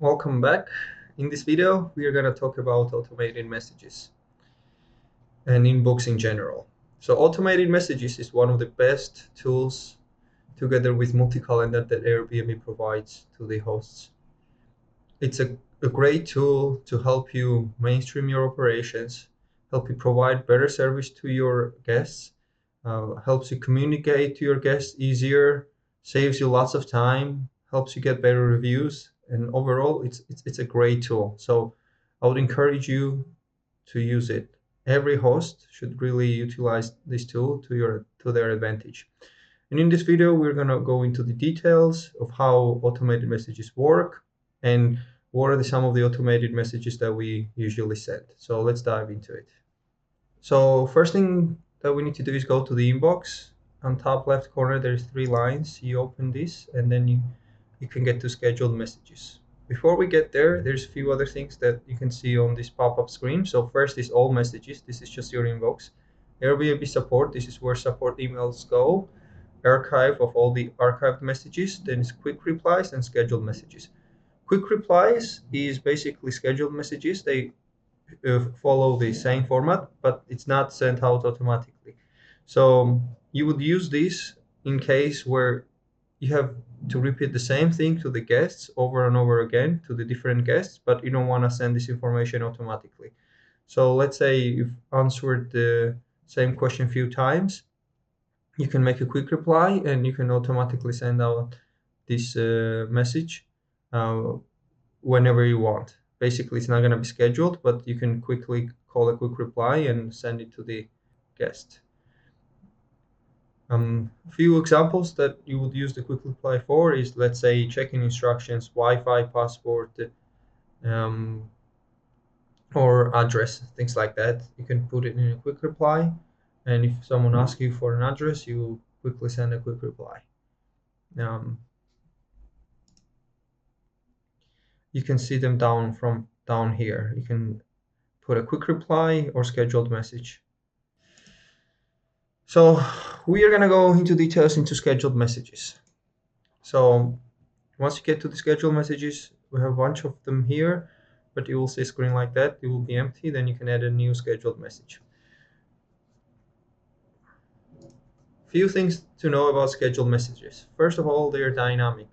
Welcome back. In this video, we are going to talk about automated messages and inbox in general. So automated messages is one of the best tools together with multi-calendar that Airbnb provides to the hosts. It's a great tool to help you mainstream your operations, help you provide better service to your guests, helps you communicate to your guests easier, saves you lots of time, helps you get better reviews, and overall, it's a great tool. So I would encourage you to use it. Every host should really utilize this tool to their advantage. And in this video, we're gonna go into the details of how automated messages work and what are some of the automated messages that we usually send. So let's dive into it. So first thing that we need to do is go to the inbox. On top left corner, there's three lines. You open this and then you can get to scheduled messages. Before we get there, there's a few other things that you can see on this pop-up screen. So first is all messages. This is just your inbox. Airbnb support, this is where support emails go. Archive of all the archived messages. Then it's quick replies and scheduled messages. Quick replies is basically scheduled messages. They follow the same format, but it's not sent out automatically. So you would use this in case where you have to repeat the same thing to the guests over and over again to the different guests, but you don't want to send this information automatically. So let's say you've answered the same question a few times, you can make a quick reply and you can automatically send out this message uh, whenever you want. Basically, it's not going to be scheduled, but you can quickly call a quick reply and send it to the guest. A few examples that you would use the quick reply for is, let's say, check-in instructions, Wi-Fi, passport, um, or address, things like that. You can put it in a quick reply, and if someone asks you for an address, you quickly send a quick reply. Um, you can see them down here. You can put a quick reply or scheduled message. So we are going to go into details into scheduled messages. So once you get to the scheduled messages, we have a bunch of them here, but you will see a screen like that. It will be empty. Then you can add a new scheduled message. Few things to know about scheduled messages. First of all, they are dynamic.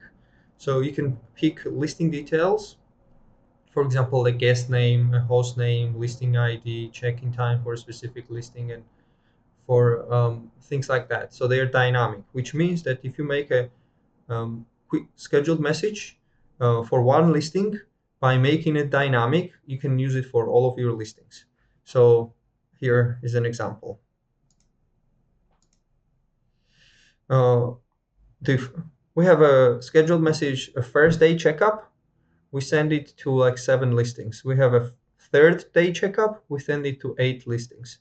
So you can pick listing details, for example, the guest name, a host name, listing ID, check-in time for a specific listing, and for things like that. So they are dynamic, which means that if you make a quick scheduled message for one listing, by making it dynamic, you can use it for all of your listings. So here is an example. Uh, we have a scheduled message, a first day checkup. We send it to like 7 listings. We have a third day checkup. We send it to 8 listings.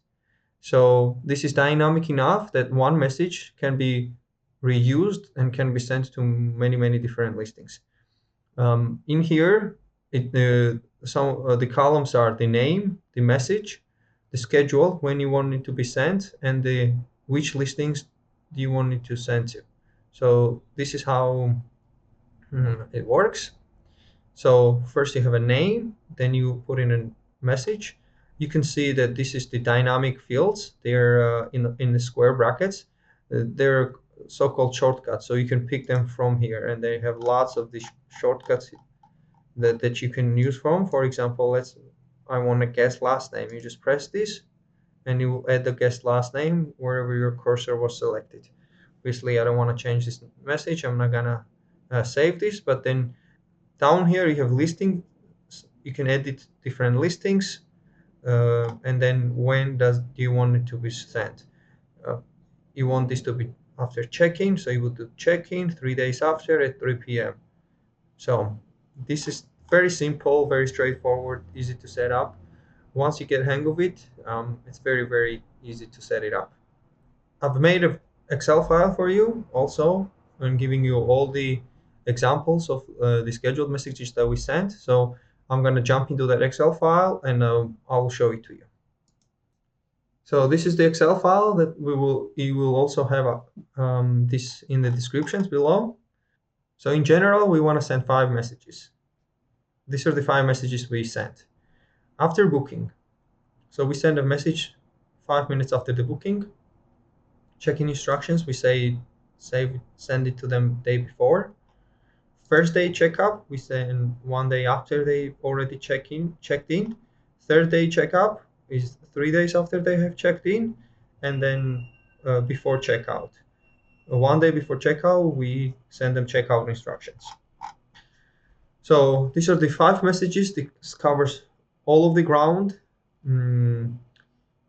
So this is dynamic enough that one message can be reused and can be sent to many different listings. In here, the columns are the name, the message, the schedule when you want it to be sent, and the which listings do you want it to send to. So this is how it works. So first you have a name, then you put in a message. You can see that this is the dynamic fields. They're in the square brackets. They're so-called shortcuts. So you can pick them from here, and they have lots of these shortcuts that you can use from. For example, I want a guest last name. You just press this, and you will add the guest last name wherever your cursor was selected. Obviously, I don't want to change this message. I'm not gonna save this, but then down here you have listing. You can edit different listings, and then when do you want it to be sent? Uh, you want this to be after check-in, so you would do check-in 3 days after at 3 p.m. So this is very simple, very straightforward, easy to set up. Once you get hang of it, it's very easy to set it up. I've made an Excel file for you also. I'm giving you all the examples of the scheduled messages that we sent. So I'm going to jump into that Excel file and I'll show it to you. So this is the Excel file that you will also have this in the descriptions below. So in general, we want to send 5 messages. These are the 5 messages we sent. After booking, so we send a message 5 minutes after the booking. Check-in instructions, we send it to them day before. First day checkup, we send one day after they already checked in. Third day checkup is 3 days after they have checked in, and then before checkout. One day before checkout, we send them checkout instructions. So these are the 5 messages. This covers all of the ground. Mm,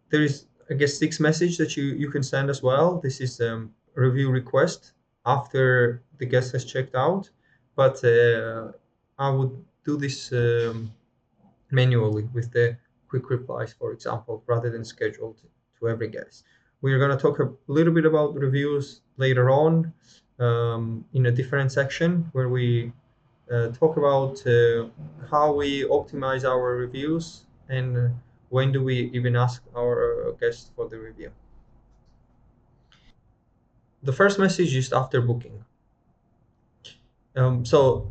there is, I guess, 6 message that you can send as well. This is review request after the guest has checked out, but I would do this manually with the quick replies, for example, rather than scheduled to every guest. We're going to talk a little bit about reviews later on in a different section where we talk about how we optimize our reviews and when do we even ask our guests for the review. The first message is after booking. So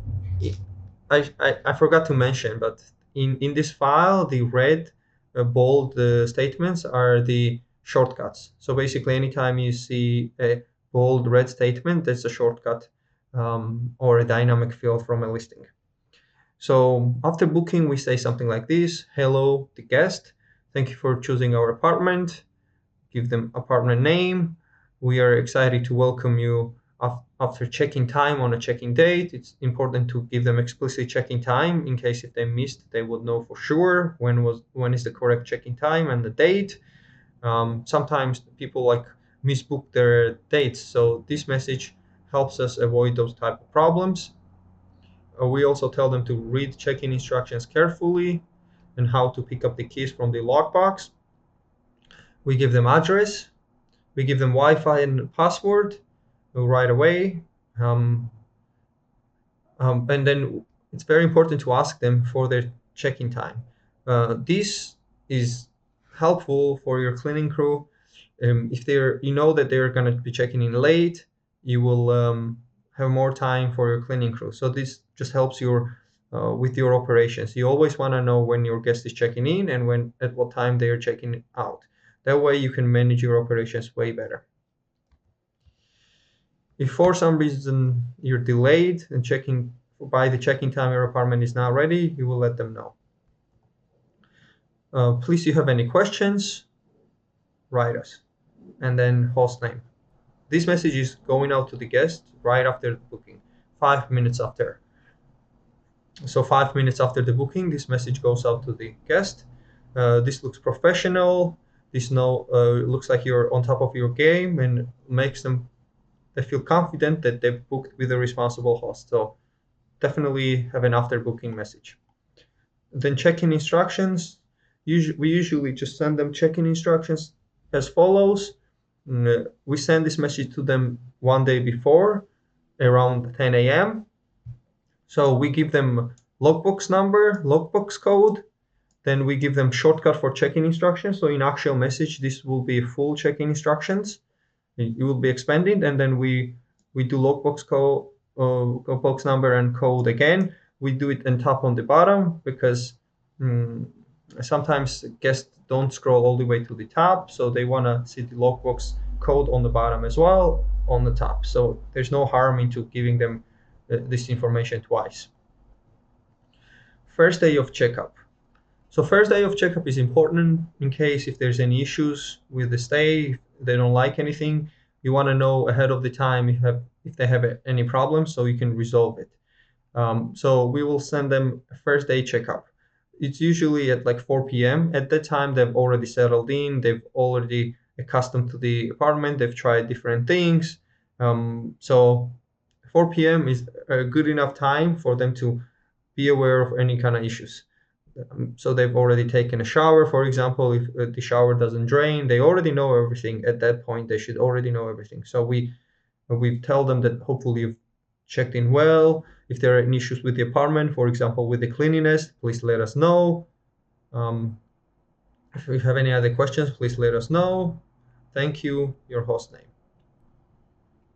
I forgot to mention, but in this file, the red bold statements are the shortcuts. So basically, anytime you see a bold red statement, that's a shortcut or a dynamic field from a listing. So after booking, we say something like this: "Hello, the guest. Thank you for choosing our apartment." Give them apartment name. We are excited to welcome you after check-in time on a check-in date. It's important to give them explicit check-in time in case if they missed, they would know for sure when is the correct check-in time and the date. Sometimes people like misbook their dates, so this message helps us avoid those type of problems. We also tell them to read check-in instructions carefully and how to pick up the keys from the lockbox. We give them address. We give them Wi-Fi and password right away. Um, and then it's very important to ask them for their check-in time. This is helpful for your cleaning crew. If you know that they're going to be checking in late, you will have more time for your cleaning crew. So this just helps with your operations. You always want to know when your guest is checking in and at what time they are checking out. That way you can manage your operations way better. If for some reason you're delayed and checking by the check-in time your apartment is not ready, you will let them know. Please, you have any questions, write us. And then host name. This message is going out to the guest right after the booking, 5 minutes after. So 5 minutes after the booking, this message goes out to the guest. This looks professional. This looks like you're on top of your game and makes them they feel confident that they've booked with a responsible host. So definitely have an after booking message. Then check-in instructions. We usually just send them check-in instructions as follows. We send this message to them one day before around 10 a.m. So we give them logbox number, logbox code. Then we give them shortcut for check-in instructions. So in actual message, this will be full check-in instructions. It will be expanded, and then we do logbox code, box number and code again. We do it on top on the bottom because sometimes guests don't scroll all the way to the top, so they want to see the logbox code on the bottom as well on the top. So there's no harm into giving them this information twice. First day of checkup. So first day of checkup is important in case if there's any issues with the stay, if they don't like anything, you want to know ahead of the time if they have any problems so you can resolve it. So we will send them a first day checkup. It's usually at like 4 p.m. At that time, they've already settled in. They've already accustomed to the apartment. They've tried different things. So 4 p.m. is a good enough time for them to be aware of any kind of issues. So they've already taken a shower, for example. If the shower doesn't drain, they already know everything. At that point, they should already know everything. So we tell them that hopefully you've checked in well. If there are any issues with the apartment, for example, with the cleanliness, please let us know. If you have any other questions, please let us know. Thank you, your host name.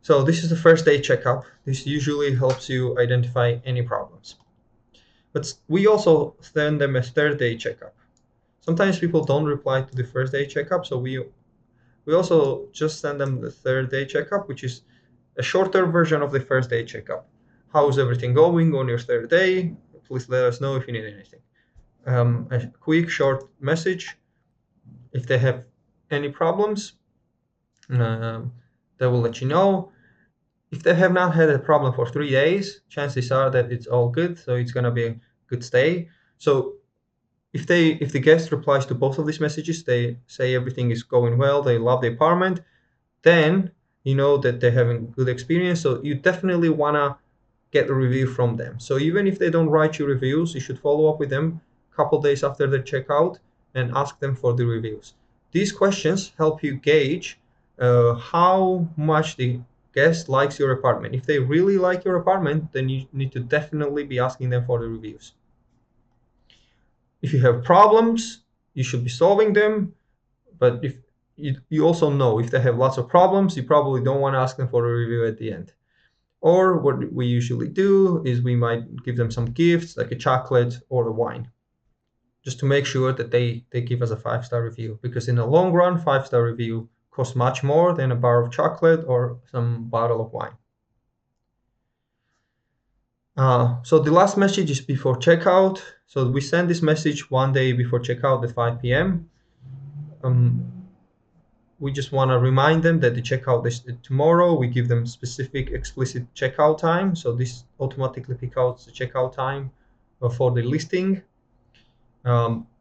So this is the first day checkup. This usually helps you identify any problems. But we also send them a third day checkup. Sometimes people don't reply to the first day checkup, so we also just send them the third day checkup, which is a shorter version of the first day checkup. How's everything going on your third day? Please let us know if you need anything. A quick short message. If they have any problems, um, they will let you know. If they have not had a problem for 3 days, chances are that it's all good, so it's gonna be a good stay. So if the guest replies to both of these messages, they say everything is going well, they love the apartment, then you know that they're having good experience. So you definitely wanna get a review from them. So even if they don't write you reviews, you should follow up with them a couple days after they check out and ask them for the reviews. These questions help you gauge how much the guest likes your apartment. If they really like your apartment, then you need to definitely be asking them for the reviews. If you have problems, you should be solving them. But if you also know if they have lots of problems, you probably don't want to ask them for a review at the end. Or what we usually do is we might give them some gifts like a chocolate or a wine, just to make sure that they give us a 5-star review. Because in the long run, 5-star review costs much more than a bar of chocolate or some bottle of wine. So the last message is before checkout. So we send this message one day before checkout at 5 p.m. We just want to remind them that the checkout is tomorrow. We give them specific explicit checkout time. So this automatically picks out the checkout time for the listing.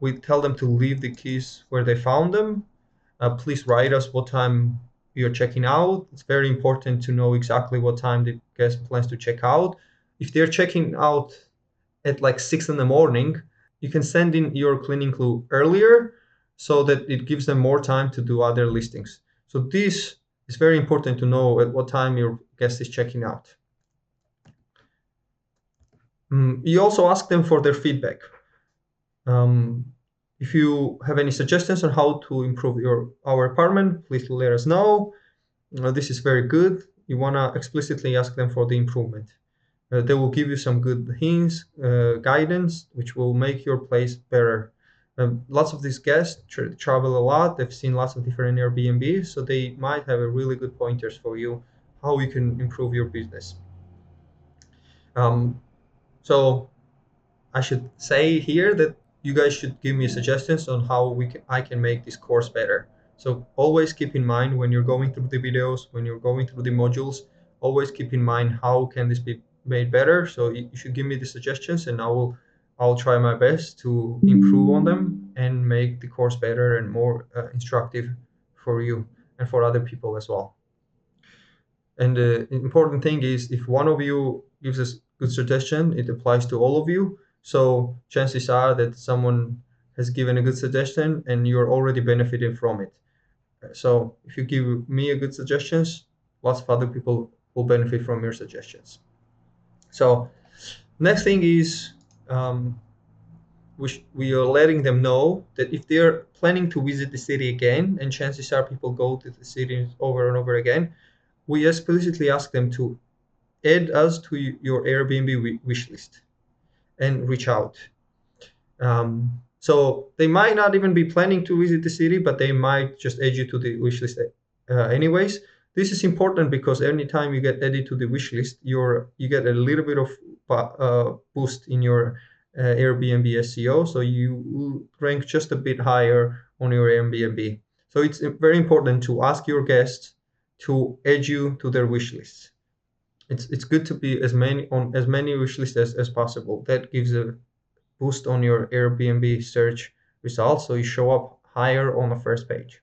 We tell them to leave the keys where they found them. Please write us what time you're checking out. It's very important to know exactly what time the guest plans to check out. If they're checking out at like 6 in the morning, you can send in your cleaning clue earlier so that it gives them more time to do other listings. So this is very important to know at what time your guest is checking out. You also ask them for their feedback. If you have any suggestions on how to improve our apartment, please let us know. This is very good. You want to explicitly ask them for the improvement. They will give you some good hints, guidance, which will make your place better. Lots of these guests travel a lot. They've seen lots of different Airbnbs, so they might have a really good pointers for you how you can improve your business. So I should say here that you guys should give me suggestions on how I can make this course better. So always keep in mind when you're going through the videos, when you're going through the modules, always keep in mind how can this be made better. So you should give me the suggestions, and I'll try my best to improve on them and make the course better and more instructive for you and for other people as well. And the important thing is if one of you gives us good suggestion, it applies to all of you. So chances are that someone has given a good suggestion and you're already benefiting from it. So if you give me a good suggestions, lots of other people will benefit from your suggestions. So next thing is we are letting them know that if they're planning to visit the city again, and chances are people go to the city over and over again, we explicitly ask them to add us to your Airbnb wish list and reach out. So they might not even be planning to visit the city, but they might just add you to the wish list anyways. This is important because anytime you get added to the wish list, you get a little bit of boost in your Airbnb SEO, so you rank just a bit higher on your Airbnb. So it's very important to ask your guests to add you to their wish list. It's good to be as many wish lists as possible. That gives a boost on your Airbnb search results, so you show up higher on the first page.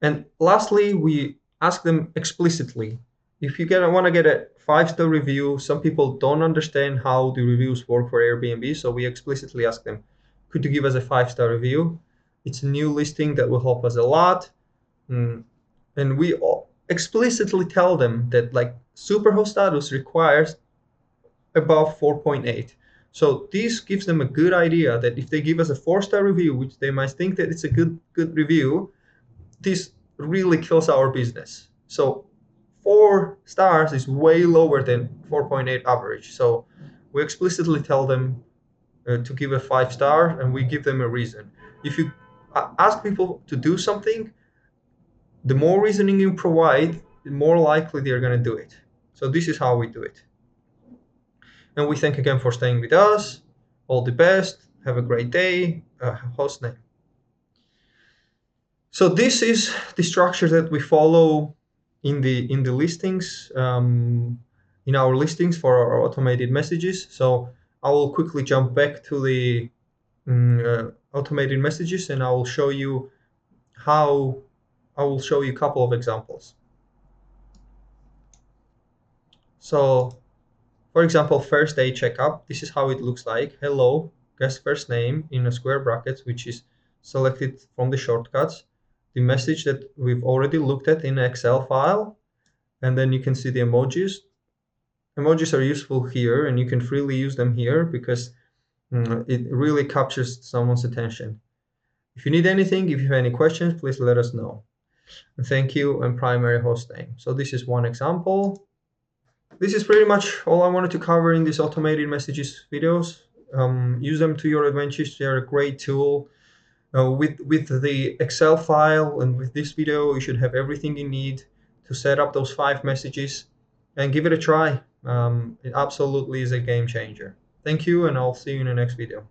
And lastly, we ask them explicitly. If you want to get a 5-star review, some people don't understand how the reviews work for Airbnb, so we explicitly ask them, could you give us a 5-star review? It's a new listing that will help us a lot. And we explicitly tell them that like Superhost status requires above 4.8. So this gives them a good idea that if they give us a 4-star review, which they might think that it's a good review, this really kills our business. So 4 stars is way lower than 4.8 average. So we explicitly tell them to give a 5-star, and we give them a reason. If you ask people to do something, the more reasoning you provide, the more likely they're going to do it. So this is how we do it. And we thank again for staying with us. All the best. Have a great day. Host name. So this is the structure that we follow in the listings, in our listings for our automated messages. So I will quickly jump back to the automated messages, and I will show you a couple of examples. So, for example, first day checkup. This is how it looks like. Hello, guest first name in a square brackets, which is selected from the shortcuts. The message that we've already looked at in an Excel file, and then you can see the emojis. Emojis are useful here, and you can freely use them here because it really captures someone's attention. If you need anything, if you have any questions, please let us know. And thank you, and primary host name. So this is one example. This is pretty much all I wanted to cover in these automated messages videos. Use them to your advantage. They're a great tool. With the Excel file and with this video, you should have everything you need to set up those 5 messages and give it a try. It absolutely is a game changer. Thank you, and I'll see you in the next video.